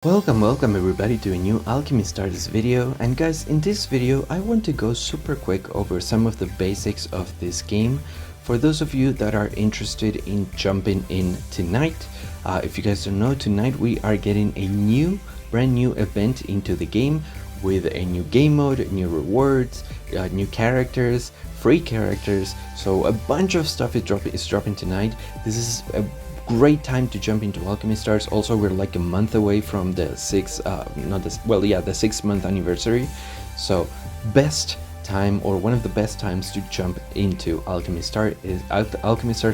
Welcome everybody to a new Alchemy Starters video, and guys, in this video I want to go super quick over some of the basics of this game for those of you that are interested in jumping in tonight. If you guys don't know, tonight we are getting a brand new event into the game with a new game mode, new rewards, new characters, free characters, so a bunch of stuff is dropping tonight. This is a great time to jump into Alchemy Stars. Also, we're like a month away from the 6-month anniversary, so best time, or one of the best times to jump into Alchemy Stars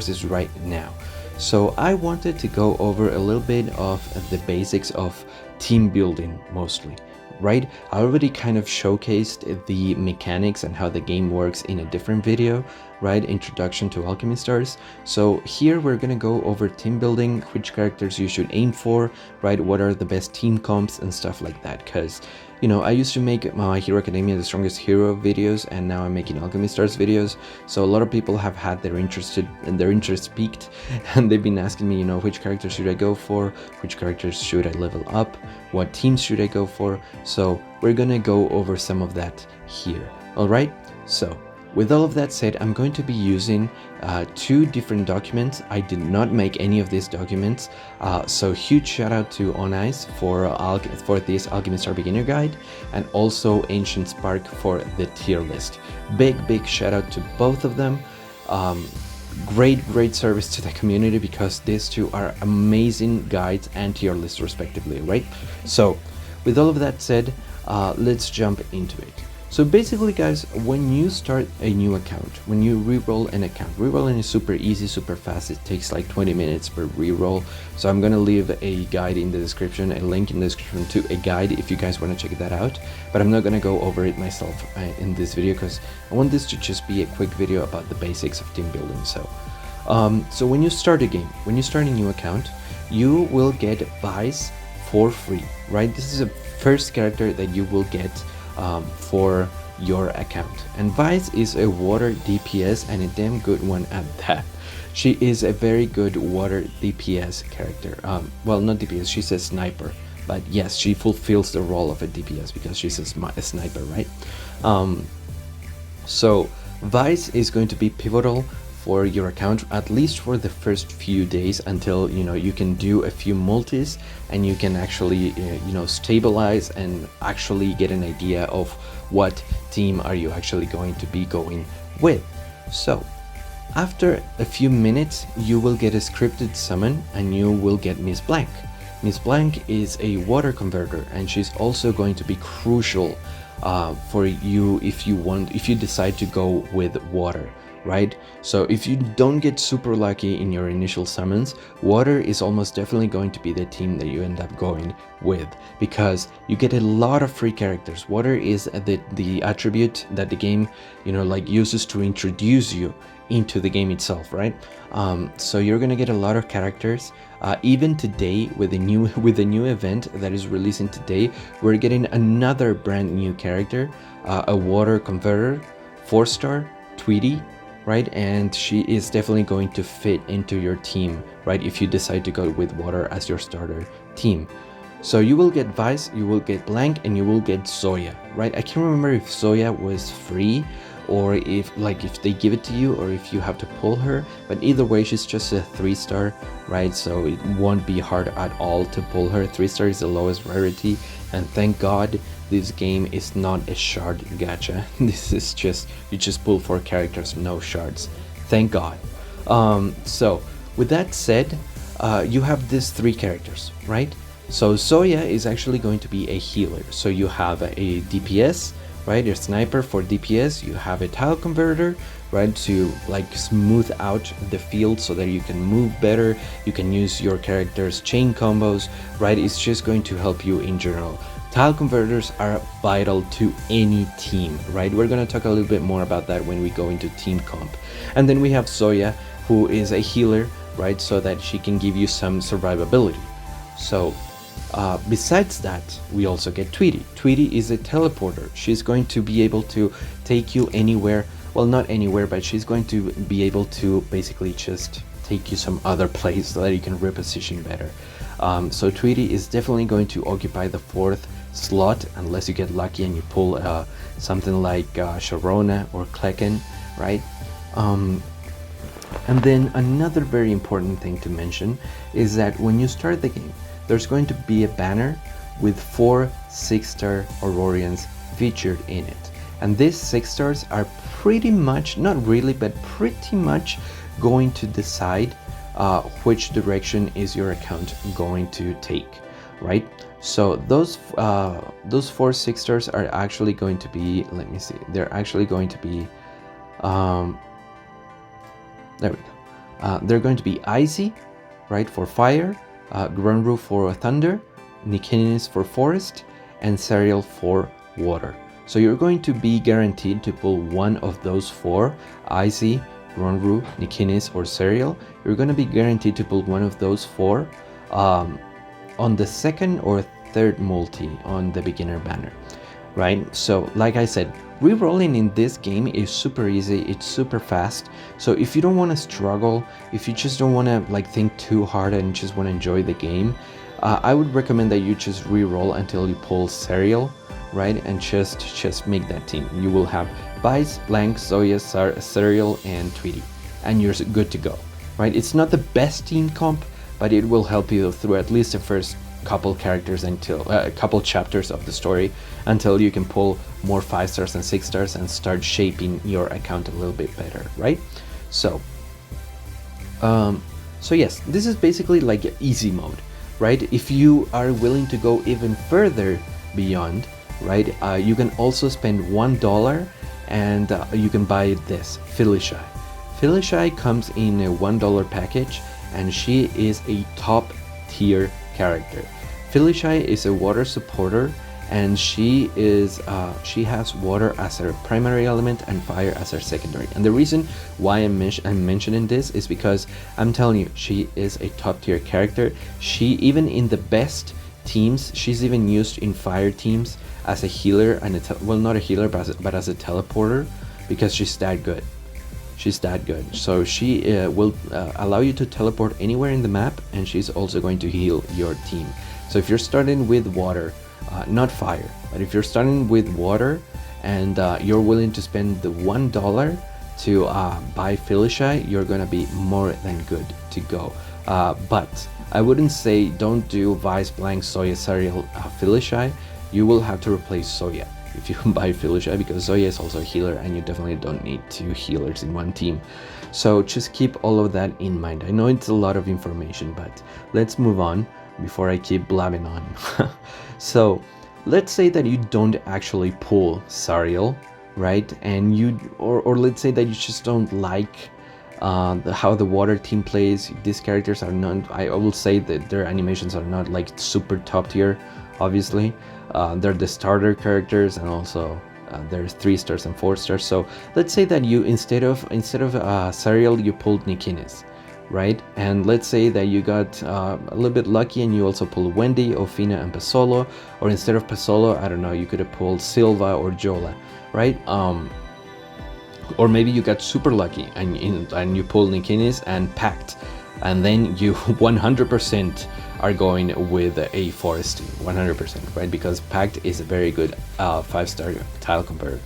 is right now. So I wanted to go over a little bit of the basics of team building mostly. Right, I already kind of showcased the mechanics and how the game works in a different video, right, introduction to Alchemy Stars. So here we're gonna go over team building, which characters you should aim for, right, what are the best team comps and stuff like that, because you know, I used to make My Hero Academia the Strongest Hero videos, and now I'm making Alchemy Stars videos. So a lot of people have had their interest piqued, and they've been asking me, you know, which characters should I go for, which characters should I level up, what teams should I go for. So we're gonna go over some of that here. All right, so with all of that said, I'm going to be using two different documents. I did not make any of these documents, so huge shout out to On Ice for this Alchemy Star Beginner Guide, and also Ancient Spark for the tier list. Big shout out to both of them. Great service to the community, because these two are amazing guides and tier lists respectively, right? So with all of that said, let's jump into it. So basically guys, when you start a new account, when you reroll an account, rerolling is super easy, super fast. It takes like 20 minutes per reroll. So I'm gonna leave a guide in the description, a link in the description to a guide if you guys want to check that out. But I'm not gonna go over it myself in this video, because I want this to just be a quick video about the basics of team building. So when you start a game, when you start a new account, you will get Vice for free, right? This is a first character that you will get for your account, and Vice is a water DPS, and a damn good one at that. She is a very good water DPS character. Well, not DPS, she's a sniper, but yes, she fulfills the role of a DPS because she's a sniper, right? So Vice is going to be pivotal for your account, at least for the first few days, until you know you can do a few multis and you can actually stabilize and actually get an idea of what team are you actually going to be going with. So after a few minutes you will get a scripted summon, and you will get Miss Blank. Miss Blank is a water converter, and she's also going to be crucial for you if you decide to go with water, right? So if you don't get super lucky in your initial summons, water is almost definitely going to be the team that you end up going with, because you get a lot of free characters. Water is the attribute that the game uses to introduce you into the game itself, right? So you're gonna get a lot of characters. Even today, with the new event that is releasing today, we're getting another brand new character, a water converter, 4-star Tweety, right? And she is definitely going to fit into your team, right, if you decide to go with water as your starter team. So you will get Vice, you will get Blank, and you will get Zoya, right? I can't remember if Zoya was free, or if they give it to you, or if you have to pull her, but either way she's just a 3-star, right? So it won't be hard at all to pull her. 3-star is the lowest rarity, and thank God this game is not a shard gacha. This is just, you just pull 4 characters, no shards, thank God. So with that said, you have these 3 characters, right? So Zoya is actually going to be a healer. So you have a DPS, right, your sniper for DPS, you have a tile converter, right, to like smooth out the field so that you can move better, you can use your character's chain combos, right? It's just going to help you in general. Tile converters are vital to any team, right? We're going to talk a little bit more about that when we go into team comp. And then we have Zoya, who is a healer, right, so that she can give you some survivability. So besides that, we also get Tweety. Tweety is a teleporter. She's going to be able to take you anywhere, well, not anywhere, but she's going to be able to basically just take you some other place so that you can reposition better. So Tweety is definitely going to occupy the 4th slot unless you get lucky and you pull something like Sharona or Klecken, right? And then another very important thing to mention is that when you start the game, there's going to be a banner with 4 6-star Aurorians featured in it. And these 6 stars are pretty much, not really, but pretty much going to decide which direction is your account going to take, right? So those 4 6 stars are actually going to be, let me see, they're actually going to be, there we go. They're going to be Icy, right, for fire, Grunru for thunder, Nikinis for forest, and Serial for water. So you're going to be guaranteed to pull one of those 4, Icy, Grunru, Nikinis, or Serial. You're going to be guaranteed to pull one of those 4 on the 2nd or 3rd multi on the beginner banner, right? So like I said, rerolling in this game is super easy, it's super fast. So if you don't want to struggle, if you just don't want to like think too hard and just want to enjoy the game, I would recommend that you just reroll until you pull Serial, right? And just make that team. You will have Vice, Blank, Zoya, Serial, and Tweety, and you're good to go, right? It's not the best team comp, but it will help you through at least the first couple characters until a couple chapters of the story, until you can pull more 5 stars and 6 stars and start shaping your account a little bit better, right? So yes, this is basically like easy mode, right? If you are willing to go even further beyond, right, you can also spend $1 and you can buy this Felicia. Felicia comes in a $1 package, and she is a top tier character. Felicia is a water supporter, and she has water as her primary element and fire as her secondary. And the reason why I'm mentioning this is because I'm telling you, she is a top tier character. She, even in the best teams, she's even used in fire teams as a healer and well, not a healer, but as a teleporter, because she's that good. She's that good. So she will allow you to teleport anywhere in the map, and she's also going to heal your team. So if you're starting with water, not fire, but if you're starting with water and you're willing to spend the $1 to buy Felicia, you're gonna be more than good to go. But I wouldn't say don't do Vice, Blank, Zoya, Serial, Felicia. You will have to replace Zoya if you buy Felicia, because Zoya is also a healer and you definitely don't need 2 healers in one team. So just keep all of that in mind. I know it's a lot of information, but let's move on before I keep blabbing on. So let's say that you don't actually pull Sariel, right? And or let's say that you just don't like how the water team plays. These characters are not, I will say that their animations are not like super top tier, obviously. They're the starter characters, and also there's 3 stars and 4 stars. So let's say that you instead of Sariel, you pulled Nikinis, right? And let's say that you got a little bit lucky and you also pulled Wendy, Ofina, and Pasolo. Or instead of Pasolo, I don't know, you could have pulled Silva or Jola, right? Or maybe you got super lucky and you pulled Nikinis and Pact, and then you 100% are going with a forest team, 100%, right? Because Pact is a very good 5-star tile converter.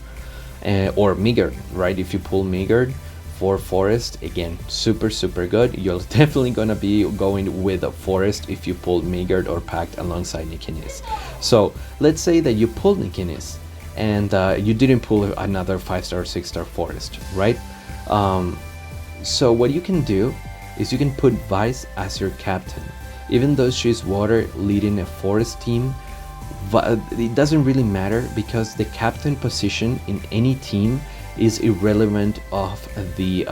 Or Migard, right? If you pull Migard for forest, again, super good. You're definitely gonna be going with a forest if you pull Migard or Pact alongside Nikinis. So let's say that you pulled Nikinis and you didn't pull another 5-star, 6-star forest, right? So what you can do is you can put Vice as your captain. Even though she's water leading a forest team, it doesn't really matter, because the captain position in any team is irrelevant of the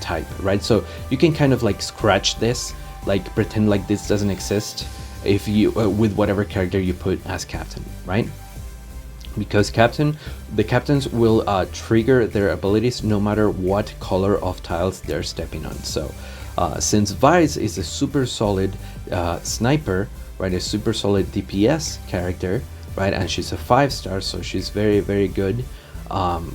type, right? So you can kind of like scratch this, like pretend like this doesn't exist if you with whatever character you put as captain, right? Because the captains will trigger their abilities no matter what color of tiles they're stepping on. So since Vice is a super solid sniper, right, a super solid DPS character, right, and she's a 5-star, so she's very good,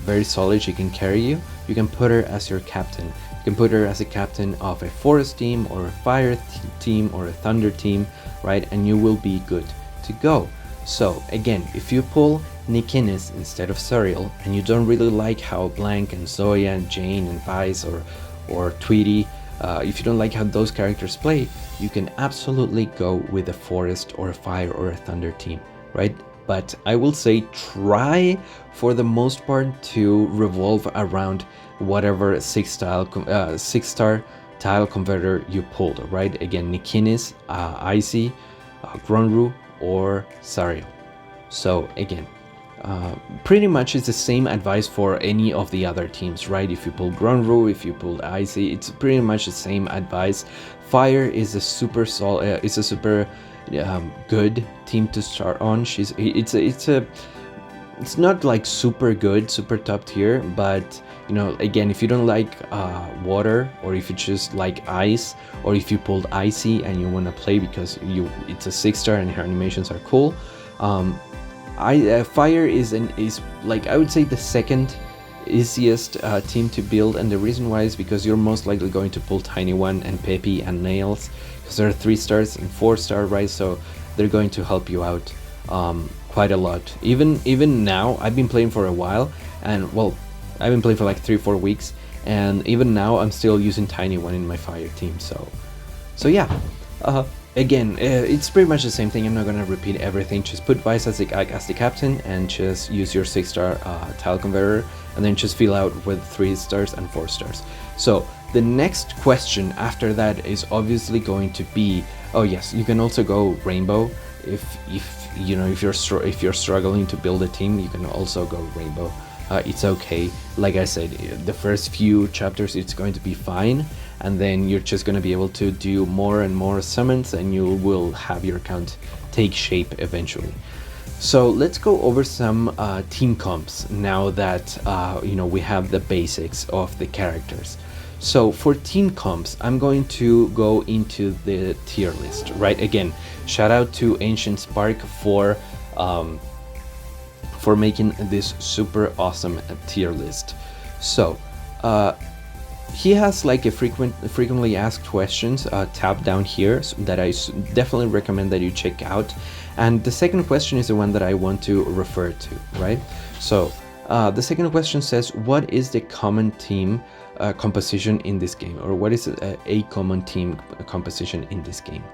very solid, she can carry you. You can put her as your captain, can put her as a captain of a forest team or a fire team or a thunder team, right? And you will be good to go. So again, if you pull Nikinis instead of Suriel, and you don't really like how Blank and Zoya and Jane and Vice or Tweety, if you don't like how those characters play, you can absolutely go with a forest or a fire or a thunder team, right? But I will say try for the most part to revolve around whatever 6-star tile converter you pulled, right? Again, Nikinis, Icy, Gronru, or Sariel. So again, pretty much it's the same advice for any of the other teams, right? If you pull Gronru, if you pull Icy, it's pretty much the same advice. Fire is a super good team to start on. It's not like super good, super top tier, but you know, again, if you don't like water, or if you just like ice, or if you pulled Icy and you want to play because it's a 6-star and her animations are cool, fire is like, I would say, the second easiest team to build, and the reason why is because you're most likely going to pull Tiny One and Peppy and Nails, because they're 3-stars and 4-star, right? So they're going to help you out quite a lot. Even now, I've been playing for a while, and well, I've been playing for like 3-4 weeks, and even now I'm still using Tiny One in my fire team. So yeah, again, it's pretty much the same thing. I'm not gonna repeat everything. Just put Vice as the captain, and just use your 6-star tile converter, and then just fill out with 3-stars and 4-stars. So the next question after that is obviously going to be, oh yes, you can also go rainbow. If you're struggling to build a team, you can also go rainbow. It's okay. Like I said, the first few chapters it's going to be fine, and then you're just going to be able to do more and more summons, and you will have your account take shape eventually. So let's go over some team comps now that we have the basics of the characters. So for team comps, I'm going to go into the tier list, right? Again, shout out to Ancient Spark for making this super awesome tier list. So he has like a frequently asked questions tab down here, so that I definitely recommend that you check out. And the second question is the one that I want to refer to, right? So the second question says, what is the common team composition in this game, or what is a common team composition in this game?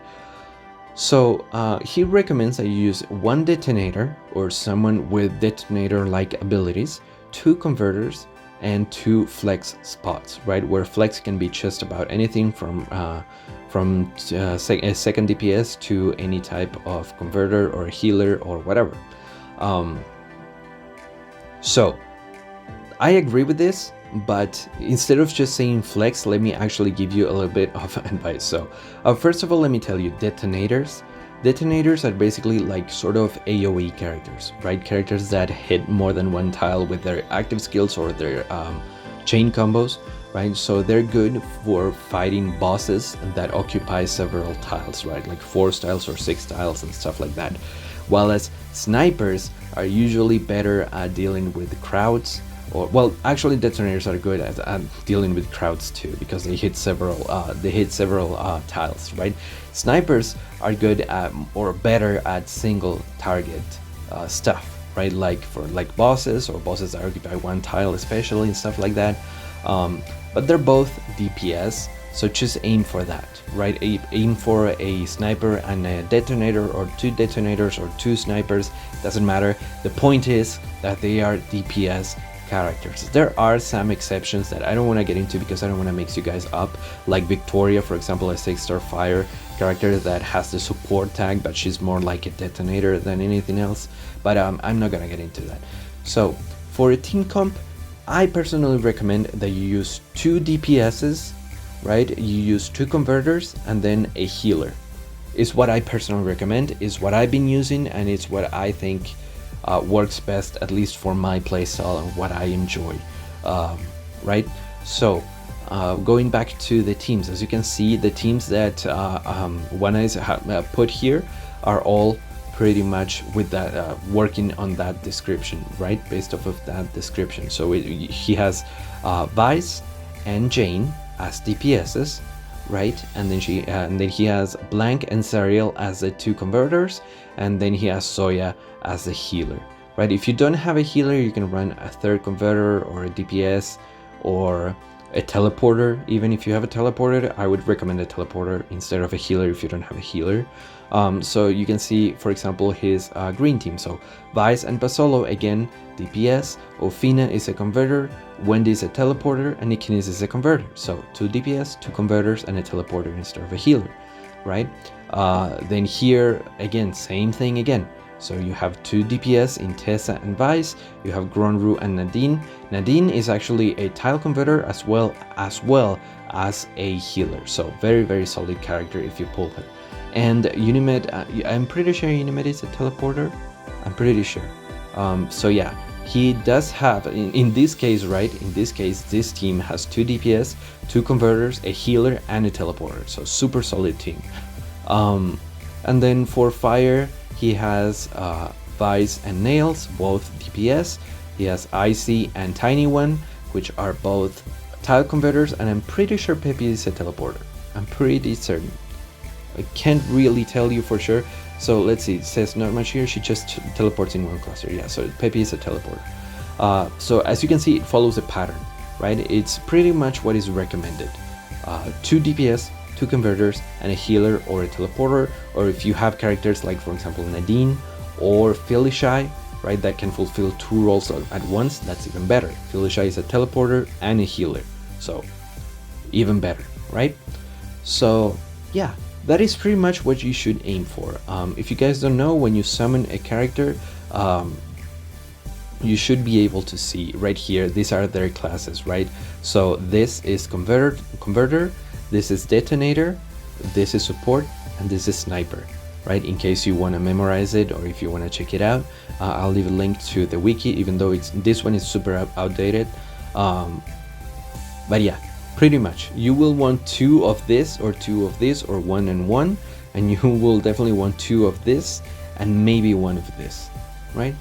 So he recommends that you use 1 detonator, or someone with detonator-like abilities, 2 converters, and 2 flex spots, right? Where flex can be just about anything from a second DPS to any type of converter or healer or whatever. So I agree with this, but instead of just saying flex, let me actually give you a little bit of advice. So first of all, let me tell you, detonators are basically like sort of AoE characters, right? Characters that hit more than one tile with their active skills or their chain combos, right? So they're good for fighting bosses that occupy several tiles, right? Like 4 tiles or 6 tiles and stuff like that. While as snipers are usually better at dealing with crowds, or well, actually detonators are good at dealing with crowds too, because they hit several tiles, right? Snipers are good at, or better at, single target stuff, right? Like for bosses, or bosses that occupy 1 tile especially, and stuff like that. But they're both DPS, so just aim for that, right? Aim for a sniper and a detonator, or 2 detonators or 2 snipers, doesn't matter. The point is that they are DPS characters. There are some exceptions that I don't want to get into because I don't want to mix you guys up, like Victoria, for example, a 6-star fire character that has the support tag, but she's more like a detonator than anything else, but I'm not gonna get into that. So for a team comp, I personally recommend that you use 2 DPSs, right? You use 2 converters and then a healer, is what I personally recommend, is what I've been using, and it's what I think works best, at least for my playstyle and what I enjoy, right? So going back to the teams, as you can see, the teams that one is put here are all pretty much with that working on that description, right? Based off of that description. So he has Vice and Jane as DPSs, right? And then he has Blank and Zariel as the 2 converters, and then he has Zoya as the healer, right? If you don't have a healer, you can run a 3rd converter or a DPS or a teleporter. Even if you have a teleporter, I would recommend a teleporter instead of a healer if you don't have a healer. So you can see, for example, his green team. So Vice and Basolo, again, DPS. Ofina is a converter, Wendy is a teleporter, and Ikinis is a converter. So 2 DPS, 2 converters, and a teleporter instead of a healer, right? Then here, again, same thing again. So you have 2 DPS in Tessa and Vice, you have Gronru and Nadine. Nadine is actually a tile converter as well as a healer. So very, very solid character if you pull her. And Unimed, I'm pretty sure Unimed is a teleporter. I'm pretty sure. So yeah, he does have, in this case, right? In this case, this team has 2 DPS, 2 converters, a healer, and a teleporter. So super solid team. And then for fire, he has Vice and Nails, both DPS. He has Icy and Tiny One, which are both tile converters, and I'm pretty sure Peppy is a teleporter. I'm pretty certain. I can't really tell you for sure. So let's see, it says not much here, she just teleports in one cluster. Yeah, so Peppy is a teleporter. So as you can see, it follows a pattern, right? It's pretty much what is recommended. 2 DPS, 2 converters, and a healer or a teleporter, or if you have characters like, for example, Nadine or Felicia, right, that can fulfill 2 roles at once, that's even better. Felicia is a teleporter and a healer, so even better, right? So yeah, that is pretty much what you should aim for. If you guys don't know, when you summon a character, you should be able to see right here, these are their classes, right? So this is converter, this is detonator, this is support, and this is sniper, right? In case you want to memorize it or if you want to check it out, I'll leave a link to the wiki, even though this one is super outdated. But yeah, pretty much you will want 2 of this or 2 of this, or 1 and 1, and you will definitely want 2 of this and maybe 1 of this, right?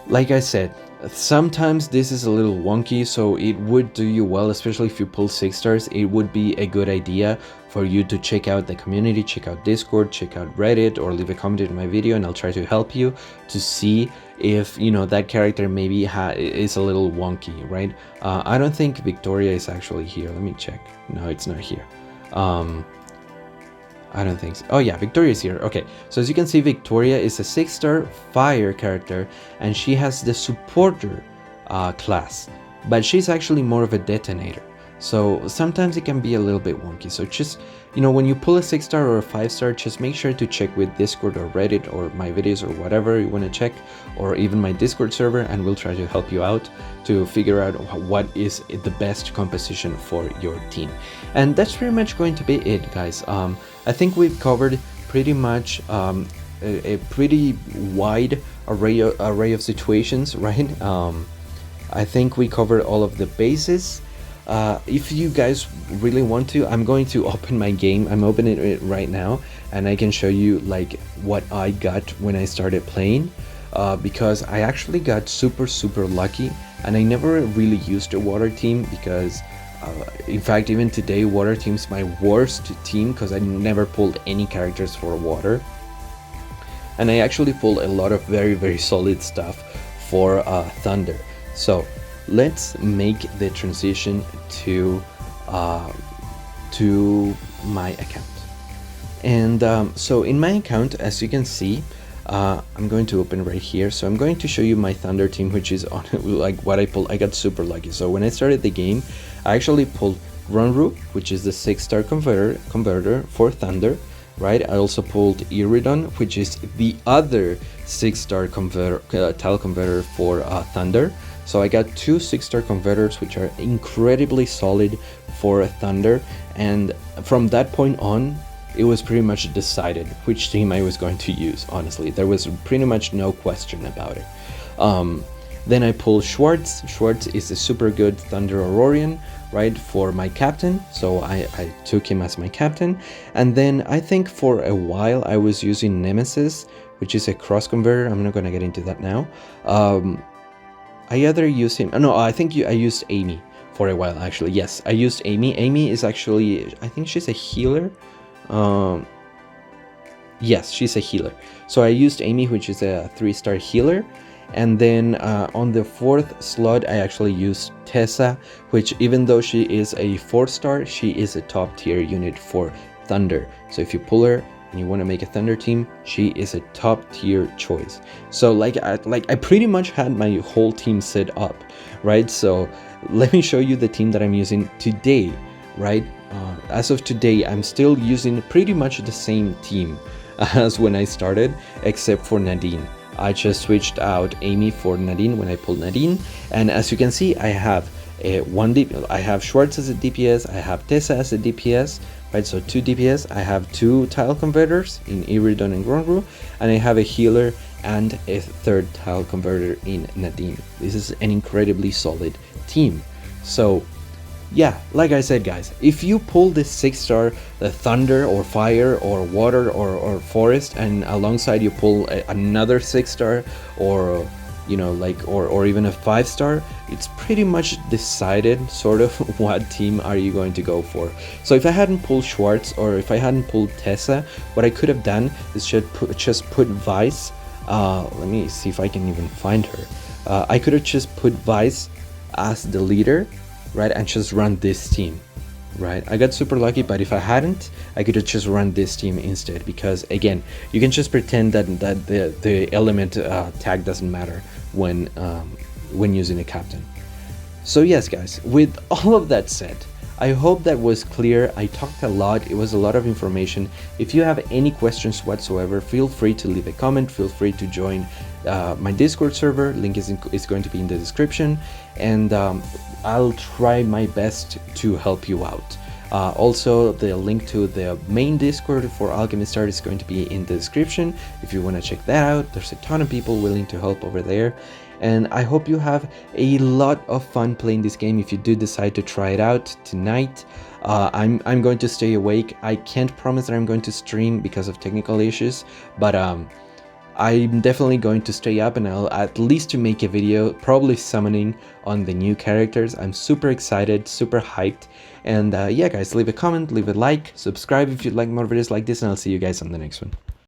Like I said, sometimes this is a little wonky, so it would do you well, especially if you pull 6 stars. It would be a good idea for you to check out the community, check out Discord, check out Reddit, or leave a comment in my video and I'll try to help you to see if, you know, that character maybe is a little wonky, right? I don't think Victoria is actually here. Let me check. No, it's not here. I don't think so. Oh yeah, Victoria is here. Okay, so as you can see, Victoria is a 6-star fire character, and she has the supporter class, but she's actually more of a detonator. So sometimes it can be a little bit wonky. So just, you know, when you pull a 6-star or a 5-star, just make sure to check with Discord or Reddit or my videos or whatever you want to check, or even my Discord server, and we'll try to help you out to figure out what is the best composition for your team. And that's pretty much going to be it, guys. I think we've covered pretty much a pretty wide array of situations, right? I think we covered all of the bases. If you guys really want to, I'm going to open my game. I'm opening it right now, and I can show you like what I got when I started playing, because I actually got super lucky, and I never really used a water team because in fact, even today, water team's my worst team because I never pulled any characters for water, and I actually pulled a lot of very solid stuff for thunder. So let's make the transition to my account. And so in my account, as you can see, I'm going to open right here. So I'm going to show you my thunder team, which is on like what I pulled. I got super lucky. So when I started the game, I actually pulled Ronru, which is the 6-star converter for thunder, right? I also pulled Iridon, which is the other 6-star tile converter for thunder. So I got 2 6-star converters, which are incredibly solid for thunder, and from that point on, it was pretty much decided which team I was going to use. Honestly, there was pretty much no question about it. Then I pulled Schwartz. Schwartz is a super good Thunder Aurorian, right, for my captain, so I took him as my captain. And then I think for a while I was using Nemesis, which is a cross converter. I'm not gonna get into that now. I either use him, no, I think I used Amy for a while actually. Yes, I used Amy. Amy is actually, I think she's a healer. Um, yes, she's a healer. So I used Amy, which is a 3-star healer. And then on the 4th slot, I actually used Tessa, which even though she is a 4-star, she is a top tier unit for Thunder. So if you pull her and you want to make a Thunder team, she is a top tier choice. So like I pretty much had my whole team set up, right? So let me show you the team that I'm using today, right? As of today, I'm still using pretty much the same team as when I started, except for Nadine. I just switched out Amy for Nadine when I pulled Nadine, and as you can see, I have I have Schwartz as a DPS, I have Tessa as a DPS, right? So 2 DPS, I have 2 tile converters in Iridon and Grongru, and I have a healer and a 3rd tile converter in Nadine. This is an incredibly solid team. So yeah, like I said, guys, if you pull this 6-star, the Thunder or Fire or Water or Forest, and alongside you pull another 6-star or you know, like or even a 5-star, it's pretty much decided sort of what team are you going to go for. So if I hadn't pulled Schwartz or if I hadn't pulled Tessa, what I could have done is just put Vice. Let me see if I can even find her. I could have just put Vice as the leader, right, and just run this team, right? I got super lucky, but if I hadn't, I could have just run this team instead, because again, you can just pretend that the element tag doesn't matter when using a captain. So yes, guys, with all of that said, I hope that was clear. I talked a lot, it was a lot of information. If you have any questions whatsoever, feel free to leave a comment, feel free to join my Discord server, link is going to be in the description, and I'll try my best to help you out. Also, the link to the main Discord for Alchemy Start is going to be in the description if you want to check that out. There's a ton of people willing to help over there, and I hope you have a lot of fun playing this game if you do decide to try it out tonight. I'm going to stay awake. I can't promise that I'm going to stream because of technical issues, but I'm definitely going to stay up, and I'll at least to make a video, probably summoning on the new characters. I'm super excited, super hyped, and yeah guys, leave a comment, leave a like, subscribe if you'd like more videos like this, and I'll see you guys on the next one.